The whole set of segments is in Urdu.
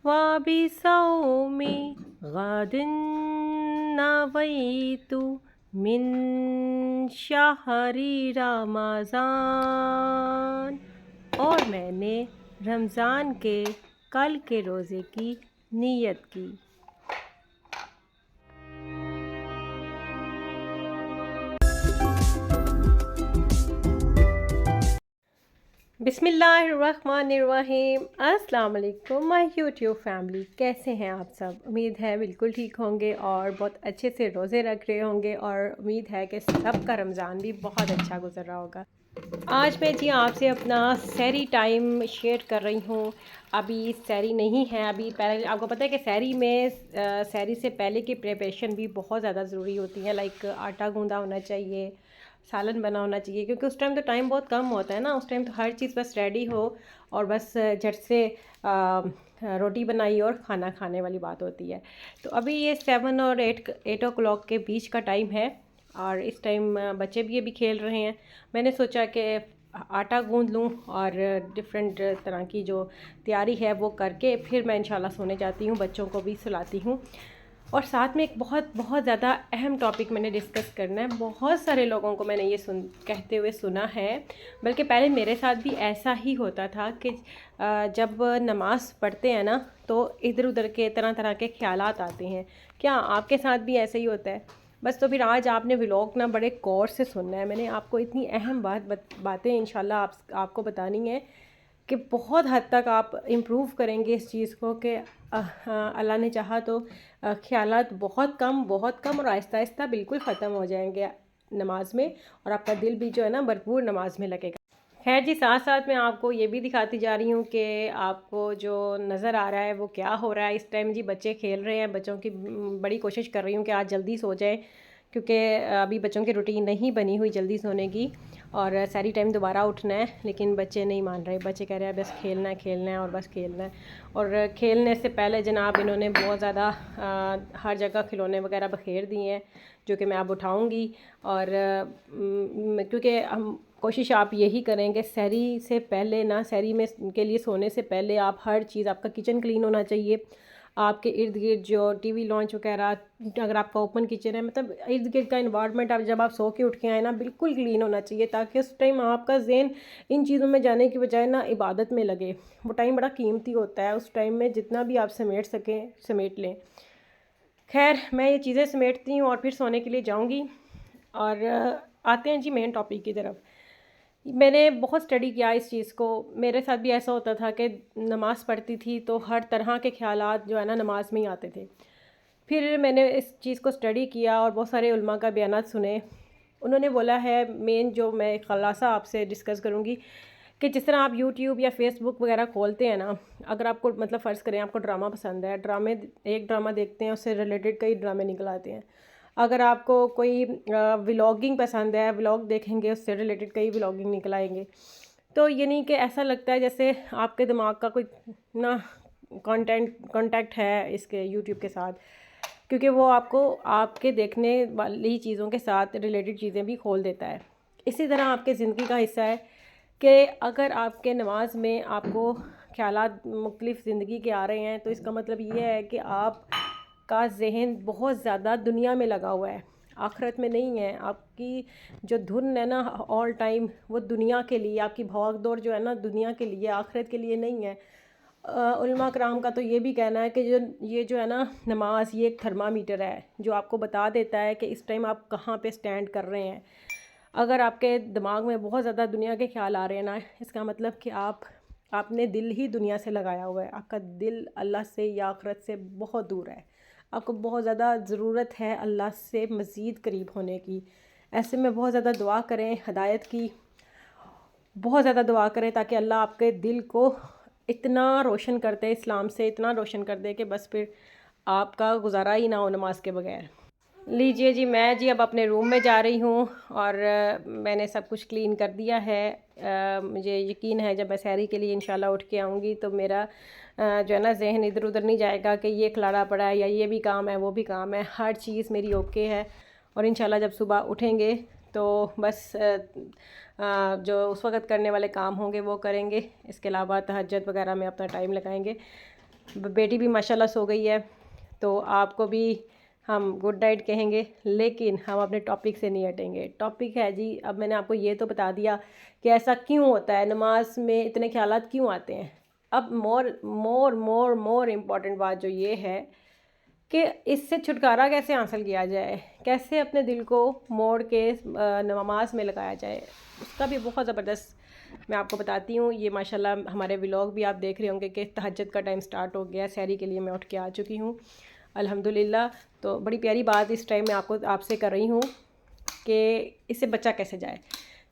وبصوم غد نویت من شہر رمضان، اور میں نے رمضان کے کل کے روزے کی نیت کی۔ بسم اللہ الرحمن الرحیم۔ السلام علیکم مائی یوٹیوب فیملی، کیسے ہیں آپ سب؟ امید ہے بالکل ٹھیک ہوں گے اور بہت اچھے سے روزے رکھ رہے ہوں گے، اور امید ہے کہ سب کا رمضان بھی بہت اچھا گزر رہا ہوگا۔ آج میں آپ سے اپنا سحری ٹائم شیئر کر رہی ہوں۔ ابھی سحری نہیں ہے، ابھی پہلے آپ کو پتہ ہے کہ سحری سے پہلے کی پریپریشن بھی بہت زیادہ ضروری ہوتی ہے، لائک آٹا گوندا ہونا چاہیے، سالن بنا ہونا چاہیے، کیونکہ اس ٹائم تو ٹائم بہت کم ہوتا ہے نا، اس ٹائم تو ہر چیز بس ریڈی ہو اور بس جھٹ سے روٹی بنائی اور کھانا کھانے والی بات ہوتی ہے۔ تو ابھی یہ 7 اور 8 او کلاک کے بیچ کا ٹائم ہے، اور اس ٹائم بچے بھی ابھی کھیل رہے ہیں۔ میں نے سوچا کہ آٹا گوندھ لوں اور ڈفرینٹ طرح کی جو تیاری ہے وہ کر کے پھر میں انشاءاللہ سونے جاتی ہوں، بچوں کو بھی سلاتی ہوں۔ اور ساتھ میں ایک بہت زیادہ اہم ٹاپک میں نے ڈسکس کرنا ہے۔ بہت سارے لوگوں کو میں نے یہ کہتے ہوئے سنا ہے، بلکہ پہلے میرے ساتھ بھی ایسا ہی ہوتا تھا کہ جب نماز پڑھتے ہیں نا تو ادھر ادھر کے طرح کے خیالات آتے ہیں۔ کیا آپ کے ساتھ بھی ایسا ہی ہوتا ہے؟ بس تو پھر آج آپ نے ولاگ نا بڑے غور سے سننا ہے۔ میں نے آپ کو اتنی اہم باتیں انشاءاللہ آپ کو بتانی ہے کہ بہت حد تک آپ امپروو کریں گے اس چیز کو، کہ اللہ نے چاہا تو خیالات بہت کم اور آہستہ آہستہ بالکل ختم ہو جائیں گے نماز میں، اور آپ کا دل بھی جو ہے نا بھرپور نماز میں لگے گا۔ خیر جی، ساتھ ساتھ میں آپ کو یہ بھی دکھاتی جا رہی ہوں کہ آپ کو جو نظر آ رہا ہے وہ کیا ہو رہا ہے اس ٹائم۔ جی بچے کھیل رہے ہیں، بچوں کی بڑی کوشش کر رہی ہوں کہ آج جلدی سو جائیں، کیونکہ ابھی بچوں کی روٹین نہیں بنی ہوئی جلدی سونے کی، اور ساری ٹائم دوبارہ اٹھنا ہے، لیکن بچے نہیں مان رہے۔ بچے کہہ رہے ہیں بس کھیلنا ہے اور بس کھیلنا ہے۔ اور کھیلنے سے پہلے جناب انہوں نے بہت زیادہ ہر جگہ کھلونے وغیرہ بکھیر دیے ہیں، جو کہ میں اب اٹھاؤں گی۔ اور کیونکہ ہم کوشش آپ یہی کریں کہ سحری سے پہلے نا، سحری میں کے لیے سونے سے پہلے آپ ہر چیز، آپ کا کچن کلین ہونا چاہیے، آپ کے ارد گرد جو ٹی وی لانچ وغیرہ، اگر آپ کا اوپن کچن ہے، مطلب ارد گرد کا انوائرمنٹ جب آپ سو کے اٹھ کے آئیں نا بالکل کلین ہونا چاہیے، تاکہ اس ٹائم آپ کا ذہن ان چیزوں میں جانے کی بجائے نا عبادت میں لگے۔ وہ ٹائم بڑا قیمتی ہوتا ہے، اس ٹائم میں جتنا بھی آپ سمیٹ سکیں سمیٹ لیں۔ خیر میں یہ چیزیں سمیٹتی ہوں اور پھر سونے کے لیے جاؤں گی، اور آتے ہیں جی مین ٹاپک کی طرف۔ میں نے بہت اسٹڈی کیا اس چیز کو۔ میرے ساتھ بھی ایسا ہوتا تھا کہ نماز پڑھتی تھی تو ہر طرح کے خیالات جو ہے نا نماز میں ہی آتے تھے۔ پھر میں نے اس چیز کو اسٹڈی کیا اور بہت سارے علماء کا بیانات سنے۔ انہوں نے بولا ہے، مین جو میں خلاصہ آپ سے ڈسکس کروں گی، کہ جس طرح آپ یوٹیوب یا فیس بک وغیرہ کھولتے ہیں نا، اگر آپ کو مطلب فرض کریں آپ کو ڈرامہ پسند ہے، ایک ڈرامہ دیکھتے ہیں، اس سے ریلیٹڈ کئی ڈرامے نکل آتے ہیں۔ اگر آپ کو کوئی ولاگنگ پسند ہے، ولاگ دیکھیں گے، اس سے ریلیٹڈ کئی ولاگنگ نکل آئیں گے۔ تو یعنی کہ ایسا لگتا ہے جیسے آپ کے دماغ کا کوئی نا کانٹیکٹ ہے اس کے یوٹیوب کے ساتھ، کیونکہ وہ آپ کو آپ کے دیکھنے والی چیزوں کے ساتھ ریلیٹڈ چیزیں بھی کھول دیتا ہے۔ اسی طرح آپ کے زندگی کا حصہ ہے کہ اگر آپ کے نماز میں آپ کو خیالات مختلف زندگی کے آ رہے ہیں، تو اس کا مطلب یہ ہے کہ آپ کا ذہن بہت زیادہ دنیا میں لگا ہوا ہے، آخرت میں نہیں ہے۔ آپ کی جو دھن ہے نا آل ٹائم، وہ دنیا کے لیے، آپ کی بھاگ دوڑ جو ہے نا دنیا کے لیے، آخرت کے لیے نہیں ہے۔ علماء کرام کا تو یہ بھی کہنا ہے کہ یہ جو ہے نا نماز، یہ ایک تھرمامیٹر ہے جو آپ کو بتا دیتا ہے کہ اس ٹائم آپ کہاں پہ سٹینڈ کر رہے ہیں۔ اگر آپ کے دماغ میں بہت زیادہ دنیا کے خیال آ رہے ہیں نا، اس کا مطلب کہ آپ نے دل ہی دنیا سے لگایا ہوا ہے، آپ کا دل اللہ سے یا آخرت سے بہت دور ہے۔ آپ کو بہت زیادہ ضرورت ہے اللہ سے مزید قریب ہونے کی۔ ایسے میں بہت زیادہ دعا کریں ہدایت کی، بہت زیادہ دعا کریں تاکہ اللہ آپ کے دل کو اتنا روشن کر دے، اسلام سے اتنا روشن کر دے کہ بس پھر آپ کا گزارا ہی نہ ہو نماز کے بغیر۔ لیجئے جی، میں اب اپنے روم میں جا رہی ہوں، اور میں نے سب کچھ کلین کر دیا ہے۔ مجھے یقین ہے جب میں سحری کے لیے انشاءاللہ اٹھ کے آؤں گی تو میرا جو ہے نا ذہن ادھر ادھر نہیں جائے گا کہ یہ کھلارا پڑا ہے یا یہ بھی کام ہے وہ بھی کام ہے۔ ہر چیز میری اوکے ہے، اور انشاءاللہ جب صبح اٹھیں گے تو بس جو اس وقت کرنے والے کام ہوں گے وہ کریں گے، اس کے علاوہ تہجد وغیرہ میں اپنا ٹائم لگائیں گے۔ بیٹی بھی ماشاءاللہ سو گئی ہے، تو آپ کو بھی ہم گڈ نائٹ کہیں گے، لیکن ہم اپنے ٹاپک سے نہیں ہٹیں گے۔ ٹاپک ہے جی، اب میں نے آپ کو یہ تو بتا دیا کہ ایسا کیوں ہوتا ہے، نماز میں اتنے خیالات کیوں آتے ہیں۔ اب مور امپورٹنٹ بات جو یہ ہے کہ اس سے چھٹکارا کیسے حاصل کیا جائے، کیسے اپنے دل کو موڑ کے نماز میں لگایا جائے، اس کا بھی بہت زبردست میں آپ کو بتاتی ہوں۔ یہ ماشاءاللہ ہمارے ولاگ بھی آپ دیکھ رہے ہوں گے کہ تہجد کا ٹائم سٹارٹ ہو گیا، سحری کے لیے میں اٹھ کے آ چکی ہوں الحمدللہ۔ تو بڑی پیاری بات اس ٹائم میں آپ سے کر رہی ہوں کہ اس سے بچا کیسے جائے۔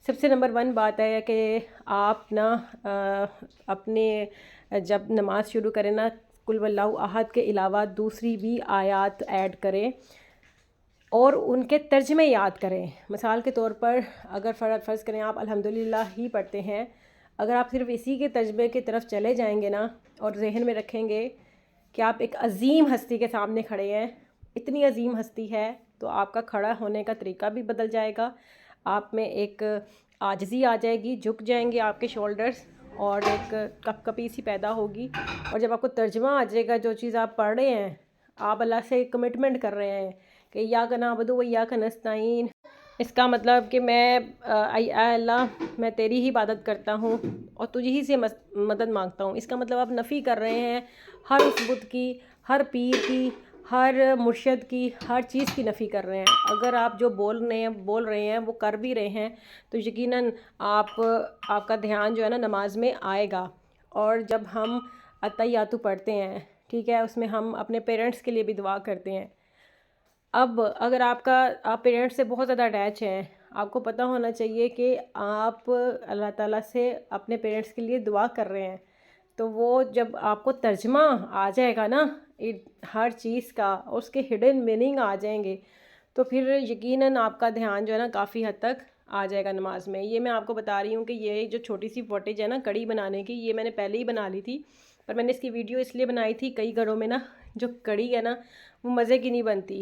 سب سے نمبر 1 بات ہے کہ آپ نا اپنے جب نماز شروع کریں نا، قل واللہ احد کے علاوہ دوسری بھی آیات ایڈ کریں اور ان کے ترجمے یاد کریں۔ مثال کے طور پر اگر فرض کریں آپ الحمدللہ ہی پڑھتے ہیں، اگر آپ صرف اسی کے ترجمے کی طرف چلے جائیں گے نا اور ذہن میں رکھیں گے کہ آپ ایک عظیم ہستی کے سامنے کھڑے ہیں، اتنی عظیم ہستی ہے، تو آپ کا کھڑا ہونے کا طریقہ بھی بدل جائے گا، آپ میں ایک عاجزی آ جائے گی، جھک جائیں گے آپ کے شولڈرز، اور ایک کپ کپی سی پیدا ہوگی۔ اور جب آپ کو ترجمہ آ جائے گا جو چیز آپ پڑھ رہے ہیں، آپ اللہ سے کمٹمنٹ کر رہے ہیں کہ ایاک نعبد و ایاک نستعین، اس کا مطلب کہ میں اے اللہ میں تیری ہی عبادت کرتا ہوں اور تجھ ہی سے مدد مانگتا ہوں۔ اس کا مطلب آپ نفی کر رہے ہیں ہر اس بت کی، ہر پیر کی، ہر مرشد کی، ہر چیز کی نفی کر رہے ہیں۔ اگر آپ جو بول رہے ہیں وہ کر بھی رہے ہیں تو یقیناً آپ کا دھیان جو ہے نا نماز میں آئے گا۔ اور جب ہم اتحیاتو پڑھتے ہیں، ٹھیک ہے، اس میں ہم اپنے پیرنٹس کے لیے بھی دعا کرتے ہیں۔ اب اگر آپ پیرنٹس سے بہت زیادہ اٹیچ ہیں، آپ کو پتہ ہونا چاہیے کہ آپ اللہ تعالیٰ سے اپنے پیرنٹس کے لیے دعا کر رہے ہیں، تو وہ جب آپ کو ترجمہ آ جائے گا نا ہر چیز کا، اس کے ہڈن میننگ آ جائیں گے، تو پھر یقیناً آپ کا دھیان جو ہے نا کافی حد تک آ جائے گا نماز میں۔ یہ میں آپ کو بتا رہی ہوں کہ یہ جو چھوٹی سی فوٹیج ہے نا کڑی بنانے کی، یہ میں نے پہلے ہی بنا لی تھی، پر میں نے اس کی ویڈیو اس لیے بنائی تھی، کئی گھروں میں نا جو کڑی ہے نا وہ مزے کی نہیں بنتی،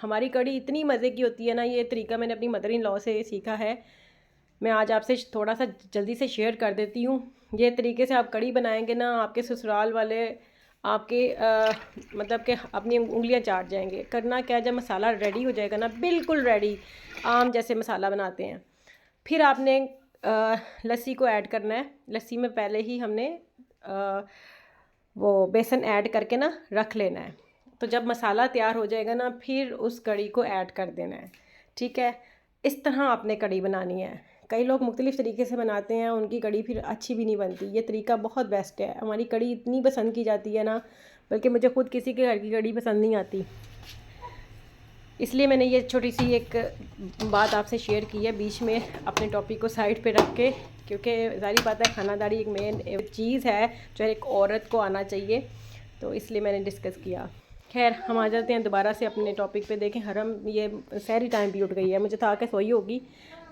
ہماری کڑی اتنی مزے کی ہوتی ہے نا۔ یہ طریقہ میں نے اپنی مدر ان لاء سے سیکھا ہے، میں آج آپ سے تھوڑا سا جلدی سے شیئر کر دیتی ہوں۔ یہ طریقے سے آپ کڑی بنائیں گے نا، آپ کے سسرال والے آپ کے مطلب کہ اپنی انگلیاں چاٹ جائیں گے۔ کرنا کیا، جب مسالہ ریڈی ہو جائے گا نا، بالکل ریڈی، عام جیسے مسالہ بناتے ہیں، پھر آپ نے لسی کو ایڈ کرنا ہے۔ لسی میں پہلے ہی ہم نے وہ بیسن ایڈ کر کے نا رکھ لینا ہے، تو جب مسالہ تیار ہو جائے گا نا پھر اس کڑی کو ایڈ کر دینا ہے، ٹھیک ہے۔ اس طرح آپ نے کڑی بنانی ہے۔ کئی لوگ مختلف طریقے سے بناتے ہیں، ان کی کڑی پھر اچھی بھی نہیں بنتی۔ یہ طریقہ بہت بیسٹ ہے، ہماری کڑی اتنی پسند کی جاتی ہے نا، بلکہ مجھے خود کسی کے گھر کی کڑی پسند نہیں آتی، اس لیے میں نے یہ چھوٹی سی ایک بات آپ سے شیئر کی ہے بیچ میں اپنے ٹاپک کو سائڈ پہ رکھ کے، کیونکہ ظاہری بات ہے خانہ داری ایک مین چیز ہے جو ایک عورت کو آنا چاہیے، تو اس لیے میں نے ڈسکس کیا۔ خیر ہم آ جاتے ہیں دوبارہ سے اپنے ٹاپک پہ۔ دیکھیں حرم یہ سحری ٹائم بھی اٹھ گئی ہے، مجھے تھا کہ سوئی ہوگی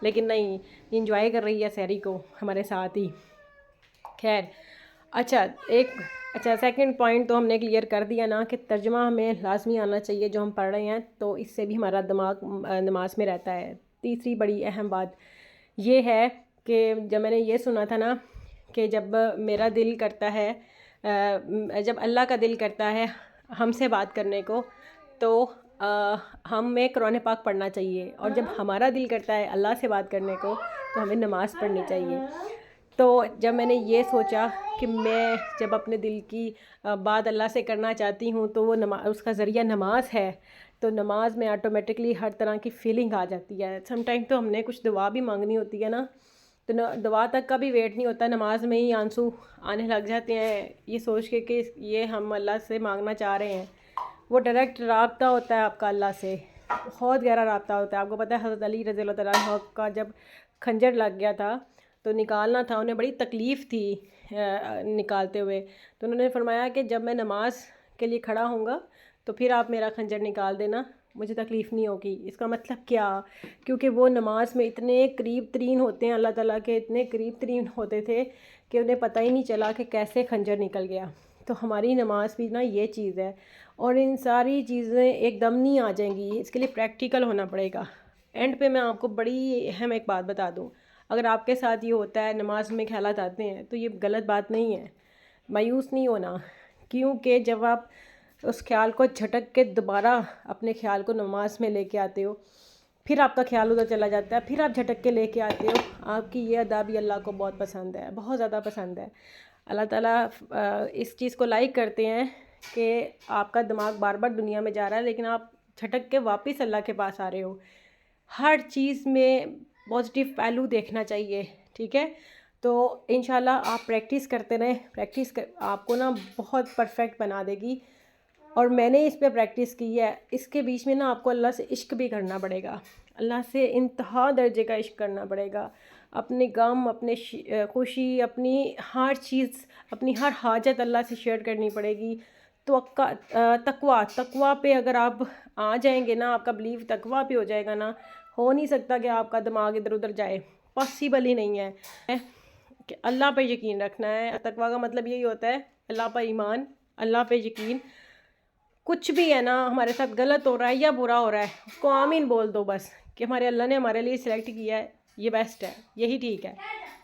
لیکن نہیں، انجوائے کر رہی ہے سحری کو ہمارے ساتھ ہی۔ خیر اچھا سیکنڈ پوائنٹ تو ہم نے کلیئر کر دیا نا کہ ترجمہ ہمیں لازمی آنا چاہیے جو ہم پڑھ رہے ہیں، تو اس سے بھی ہمارا دماغ نماز میں رہتا ہے۔ تیسری بڑی اہم بات یہ ہے کہ جب میں نے یہ سنا تھا نا کہ جب میرا دل کرتا ہے، جب اللہ کا دل کرتا ہے ہم سے بات کرنے کو، تو ہمیں قرآن پاک پڑھنا چاہیے، اور جب ہمارا دل کرتا ہے اللہ سے بات کرنے کو تو ہمیں نماز پڑھنی چاہیے۔ تو جب میں نے یہ سوچا کہ میں جب اپنے دل کی بات اللہ سے کرنا چاہتی ہوں تو وہ اس کا ذریعہ نماز ہے، تو نماز میں آٹومیٹکلی ہر طرح کی فیلنگ آ جاتی ہے۔ سم ٹائم تو ہم نے کچھ دعا بھی مانگنی ہوتی ہے نا، تو دعا تک کا بھی ویٹ نہیں ہوتا، نماز میں ہی آنسو آنے لگ جاتے ہیں، یہ سوچ کے کہ یہ ہم اللہ سے مانگنا چاہ رہے ہیں۔ وہ ڈائریکٹ رابطہ ہوتا ہے آپ کا اللہ سے، بہت گہرا رابطہ ہوتا ہے۔ آپ کو پتہ ہے حضرت علی رضی اللہ تعالیٰ عنہ کا جب خنجر لگ گیا تھا تو نکالنا تھا، انہیں بڑی تکلیف تھی نکالتے ہوئے، تو انہوں نے فرمایا کہ جب میں نماز کے لیے کھڑا ہوں گا تو پھر آپ میرا خنجر نکال دینا، مجھے تکلیف نہیں ہوگی۔ اس کا مطلب کیا، کیونکہ وہ نماز میں اتنے قریب ترین ہوتے ہیں اللہ تعالیٰ کے، اتنے قریب ترین ہوتے تھے کہ انہیں پتہ ہی نہیں چلا کہ کیسے خنجر نکل گیا۔ تو ہماری نماز بھی نا یہ چیز ہے، اور ان ساری چیزیں ایک دم نہیں آ جائیں گی، اس کے لیے پریکٹیکل ہونا پڑے گا۔ اینڈ پہ میں آپ کو بڑی اہم ایک بات بتا دوں، اگر آپ کے ساتھ یہ ہوتا ہے نماز میں خیالات آتے ہیں تو یہ غلط بات نہیں ہے، مایوس نہیں ہونا، کیونکہ جب آپ اس خیال کو جھٹک کے دوبارہ اپنے خیال کو نماز میں لے کے آتے ہو، پھر آپ کا خیال ادھر چلا جاتا ہے، پھر آپ جھٹک کے لے کے آتے ہو. آپ کی یہ ادا بھی اللہ کو بہت پسند ہے، بہت زیادہ پسند ہے. اللہ تعالیٰ اس چیز کو لائک کرتے ہیں کہ آپ کا دماغ بار بار دنیا میں جا رہا ہے لیکن آپ جھٹک کے واپس اللہ کے پاس آ رہے ہو. ہر چیز میں پازیٹیو پہلو دیکھنا چاہیے، ٹھیک ہے؟ تو انشاءاللہ آپ پریکٹس کرتے رہیں، آپ کو نا بہت پرفیکٹ بنا دے گی. اور میں نے اس پہ پریکٹس کی ہے. اس کے بیچ میں نا آپ کو اللہ سے عشق بھی کرنا پڑے گا، اللہ سے انتہا درجے کا عشق کرنا پڑے گا. اپنے غم، اپنے خوشی، اپنی ہر چیز، اپنی ہر حاجت اللہ سے شیئر کرنی پڑے گی. تقویٰ پہ اگر آپ آ جائیں گے نا، آپ کا بلیف تقویٰ پہ ہو جائے گا نا، ہو نہیں سکتا کہ آپ کا دماغ ادھر ادھر جائے، پاسبل ہی نہیں ہے. کہ اللہ پہ یقین رکھنا ہے. تقویٰ کا مطلب یہی ہوتا ہے اللہ پہ ایمان، اللہ پہ یقین. کچھ بھی ہے نا ہمارے ساتھ غلط ہو رہا ہے یا برا ہو رہا ہے، اس کو آمین بول دو بس، کہ ہمارے اللہ نے ہمارے لیے سلیکٹ کیا ہے، یہ بیسٹ ہے، یہی ٹھیک ہے،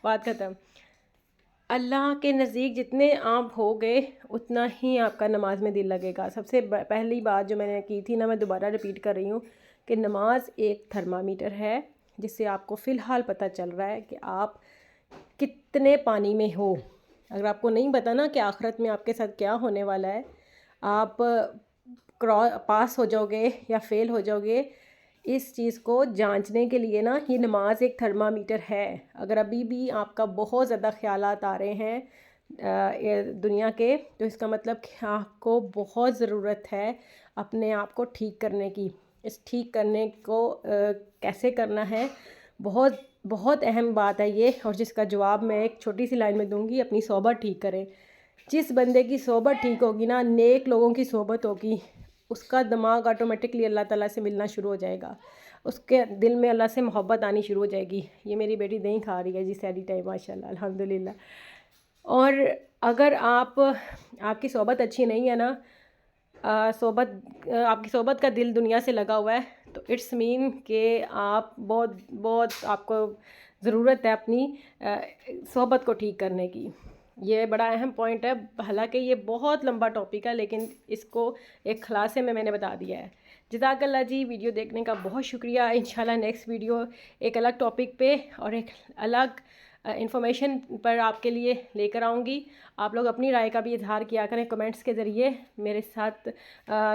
بات ختم. اللہ کے نزدیک جتنے آپ ہو گئے اتنا ہی آپ کا نماز میں دل لگے گا. سب سے پہلی بات جو میں نے کی تھی نا، میں دوبارہ رپیٹ کر رہی ہوں کہ نماز ایک تھرمامیٹر ہے جس سے آپ کو فی الحال پتہ چل رہا ہے کہ آپ کتنے پانی میں ہو. اگر آپ کو نہیں پتہ نا کہ آخرت میں آپ کے ساتھ کیا ہونے والا ہے، آپ پاس ہو جاؤ گے یا فیل ہو جاؤ گے، اس چیز کو جانچنے کے لیے نا یہ نماز ایک تھرمامیٹر ہے. اگر ابھی بھی آپ کا بہت زیادہ خیالات آ رہے ہیں دنیا کے، تو اس کا مطلب کہ آپ کو بہت ضرورت ہے اپنے آپ کو ٹھیک کرنے کی. اس ٹھیک کرنے کو کیسے کرنا ہے، بہت بہت اہم بات ہے یہ، اور جس کا جواب میں ایک چھوٹی سی لائن میں دوں گی. اپنی صحبت ٹھیک کریں. جس بندے کی صحبت ٹھیک ہوگی نا، نیک لوگوں کی صحبت ہوگی، اس کا دماغ آٹومیٹکلی اللہ تعالیٰ سے ملنا شروع ہو جائے گا، اس کے دل میں اللہ سے محبت آنی شروع ہو جائے گی. یہ میری بیٹی دہی کھا رہی ہے جی سیڈی ٹائم، ماشاء اللہ الحمدللہ. اور اگر آپ کی صحبت اچھی نہیں ہے نا، آپ کی صحبت کا دل دنیا سے لگا ہوا ہے، تو اٹس مین کہ آپ بہت آپ کو ضرورت ہے اپنی صحبت کو ٹھیک کرنے کی. یہ بڑا اہم پوائنٹ ہے، حالانکہ یہ بہت لمبا ٹاپک ہے لیکن اس کو ایک خلاصے میں نے بتا دیا ہے. جزاک اللہ جی. ویڈیو دیکھنے کا بہت شکریہ. انشاءاللہ نیکسٹ ویڈیو ایک الگ ٹاپک پہ اور ایک الگ انفارمیشن پر آپ کے لیے لے کر آؤں گی. آپ لوگ اپنی رائے کا بھی اظہار کیا کریں کمنٹس کے ذریعے میرے ساتھ،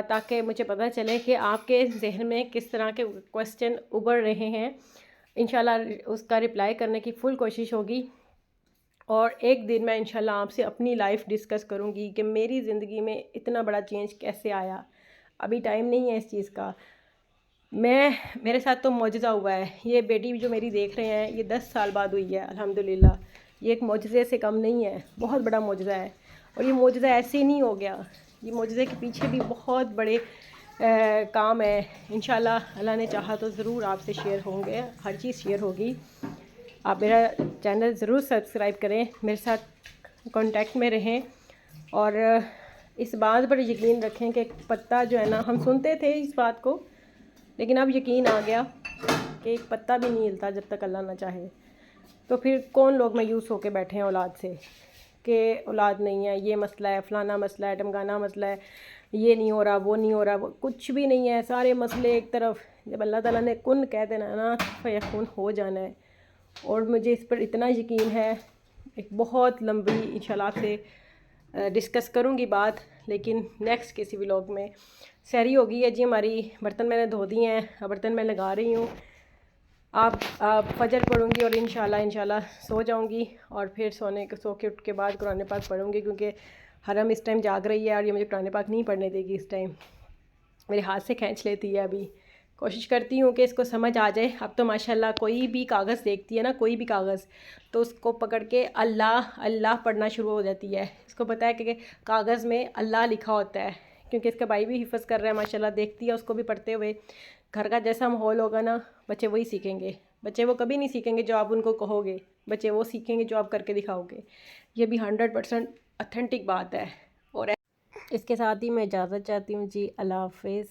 تاکہ مجھے پتہ چلے کہ آپ کے ذہن میں کس طرح کے کوسچن ابھر رہے ہیں. انشاءاللہ اس کا رپلائی کرنے کی فل کوشش ہوگی. اور ایک دن میں انشاءاللہ آپ سے اپنی لائف ڈسکس کروں گی کہ میری زندگی میں اتنا بڑا چینج کیسے آیا. ابھی ٹائم نہیں ہے اس چیز کا. میرے ساتھ تو معجزہ ہوا ہے. یہ بیٹی جو میری دیکھ رہے ہیں، یہ 10 سال بعد ہوئی ہے الحمدللہ. یہ ایک معجزے سے کم نہیں ہے، بہت بڑا معجزہ ہے. اور یہ معجزہ ایسے ہی نہیں ہو گیا، یہ معجزے کے پیچھے بھی بہت بڑے کام ہے. انشاءاللہ اللہ نے چاہا تو ضرور آپ سے شیئر ہوں گے، ہر چیز شیئر ہوگی. آپ میرا چینل ضرور سبسکرائب کریں، میرے ساتھ کانٹیکٹ میں رہیں، اور اس بات پر یقین رکھیں کہ پتا جو ہے نا، ہم سنتے تھے اس بات کو لیکن اب یقین آ گیا کہ ایک پتا بھی نہیں ہلتا جب تک اللہ نہ چاہے. تو پھر کون لوگ مایوس ہو کے بیٹھے ہیں اولاد سے کہ اولاد نہیں ہے، یہ مسئلہ ہے، فلانا مسئلہ ہے، ڈمکانا مسئلہ ہے، یہ نہیں ہو رہا، وہ نہیں ہو رہا. وہ کچھ بھی نہیں ہے، سارے مسئلے ایک طرف. جب اللہ تعالیٰ نے کن کہہ دینا نا، فیکون ہو جانا ہے. اور مجھے اس پر اتنا یقین ہے. ایک بہت لمبی انشاءاللہ آپ سے ڈسکس کروں گی بات، لیکن نیکسٹ کسی ولاگ میں. سحری ہو گئی ہے جی ہماری، برتن میں نے دھو دیے ہیں، اب برتن میں لگا رہی ہوں. آپ فجر پڑھوں گی اور انشاءاللہ سو جاؤں گی، اور پھر سو کے اٹھ کے بعد قرآن پاک پڑھوں گی، کیونکہ حرم اس ٹائم جاگ رہی ہے اور یہ مجھے قرآن پاک نہیں پڑھنے دے گی. اس ٹائم میرے ہاتھ سے کھینچ لیتی ہے. ابھی کوشش کرتی ہوں کہ اس کو سمجھ آ جائے. اب تو ماشاءاللہ کوئی بھی کاغذ دیکھتی ہے نا، کوئی بھی کاغذ، تو اس کو پکڑ کے اللہ اللہ پڑھنا شروع ہو جاتی ہے. اس کو پتہ ہے کہ کاغذ میں اللہ لکھا ہوتا ہے، کیونکہ اس کا بھائی بھی حفظ کر رہا ہے ماشاءاللہ، دیکھتی ہے اس کو بھی پڑھتے ہوئے. گھر کا جیسا ماحول ہوگا نا، بچے وہی سیکھیں گے. بچے وہ کبھی نہیں سیکھیں گے جو آپ ان کو کہو گے، بچے وہ سیکھیں گے جو آپ کر کے دکھاؤ گے. یہ بھی 100% اتھینٹک بات ہے. اور اس کے ساتھ ہی میں اجازت چاہتی ہوں جی. اللہ حافظ.